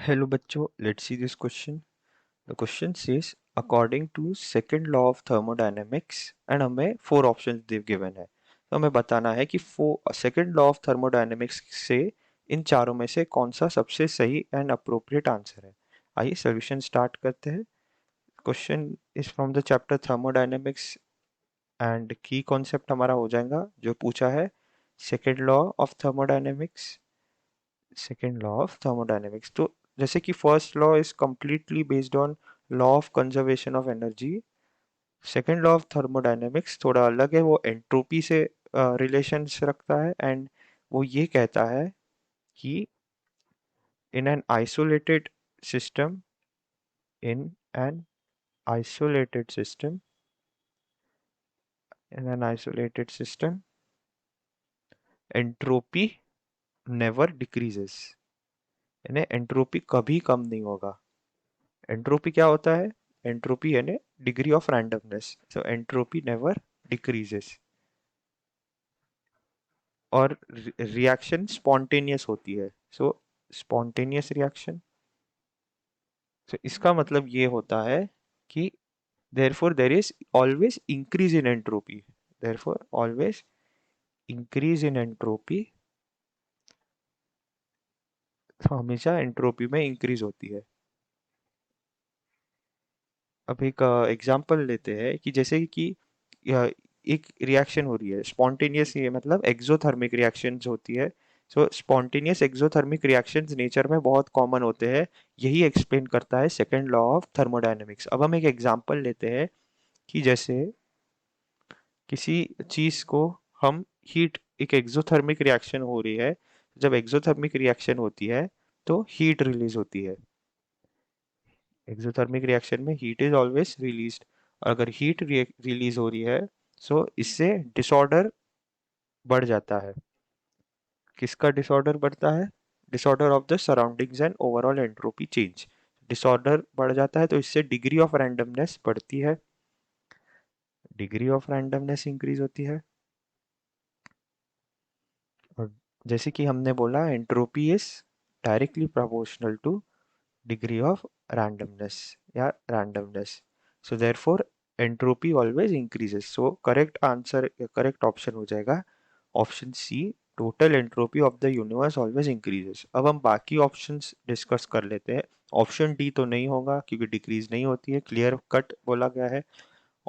Hello बच्चों, let's see this question. The question says according to second law of thermodynamics and हमें four options they've given है. तो हमें बताना है कि second law of thermodynamics से इन चारों में से कौन सा सबसे सही and appropriate answer है. आइए solution start करते हैं. Question is from the chapter thermodynamics and key concept हमारा हो जाएगा जो पूछा है second law of thermodynamics. Second law of thermodynamics. तो जैसे कि first law is completely based on law of conservation of energy, second law of thermodynamics थोड़ा अलग है, वो एंट्रोपी से रिलेशंस रखता है एंड वो ये कहता है कि in an isolated system in an isolated system in an isolated system entropy never decreases, यानी एंट्रोपी कभी कम नहीं होगा. एंट्रोपी क्या होता है? एंट्रोपी यानी degree of randomness. So entropy never decreases और रिएक्शन स्पॉन्टेनियस होती है. So spontaneous reaction. सो इसका मतलब ये होता है कि therefore there is always increase in entropy. Therefore always increase in entropy. तो हमेशा एंट्रोपी में इंक्रीज होती है. अब एक एग्जांपल लेते हैं कि जैसे कि एक रिएक्शन हो रही है स्पॉन्टेनियस, ये मतलब एक्सोथर्मिक रिएक्शंस होती है. So spontaneous exothermic reactions nature में बहुत कॉमन होते हैं. यही एक्सप्लेन करता है सेकंड लॉ ऑफ थर्मोडायनेमिक्स. अब हम एक एग्जांपल लेते हैं कि जैसे किसी चीज को हम हीट, एक एक्सोथर्मिक रिएक्शन हो रही है. जब एक्सोथर्मिक रिएक्शन होती है तो हीट रिलीज होती है. एक्सोथर्मिक रिएक्शन में हीट इज ऑलवेज रिलीज्ड. अगर हीट रिलीज हो रही है सो इससे डिसऑर्डर बढ़ जाता है. किसका डिसऑर्डर बढ़ता है? Disorder of the surroundings and overall entropy change. Disorder बढ़ जाता है तो इससे डिग्री ऑफ रैंडमनेस बढ़ती है. डिग्री ऑफ रैंडमनेस इंक्रीज होती है. और जैसे कि हमने बोला entropy is directly proportional to degree of randomness या randomness. So therefore entropy always increases. So correct answer, correct option हो जाएगा option C. Total entropy of the universe always increases. अब हम बाकी ऑप्शंस डिस्कस कर लेते हैं. ऑप्शन डी तो नहीं होगा क्योंकि डिक्रीज नहीं होती है, क्लियर कट बोला गया है.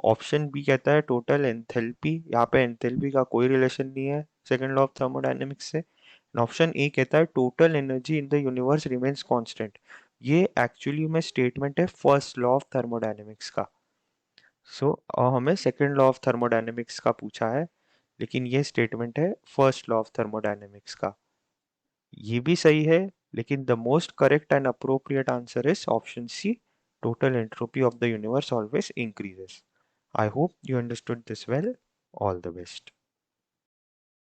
ऑप्शन बी कहता है टोटल एंथैल्पी. यहाँ पे एंथैल्पी का कोई रिलेशन नहीं है सेकंड लॉ ऑफ थर्मोडायनेमिक्स से. ऑप्शन ए कहता है total energy in the universe remains constant. ये एक्चुअली में स्टेटमेंट है फर्स्ट लॉ ऑफ थर्मोडायनेमिक्स का. सो हमें सेकंड लॉ ऑफ थर्मोडायनेमिक्स का पूछा है, लेकिन ये स्टेटमेंट है फर्स्ट लॉ ऑफ थर्मोडायनेमिक्स का. ये भी सही है, लेकिन the most correct and appropriate answer is option C. Total entropy of the universe always increases. I hope you understood this well. All the best.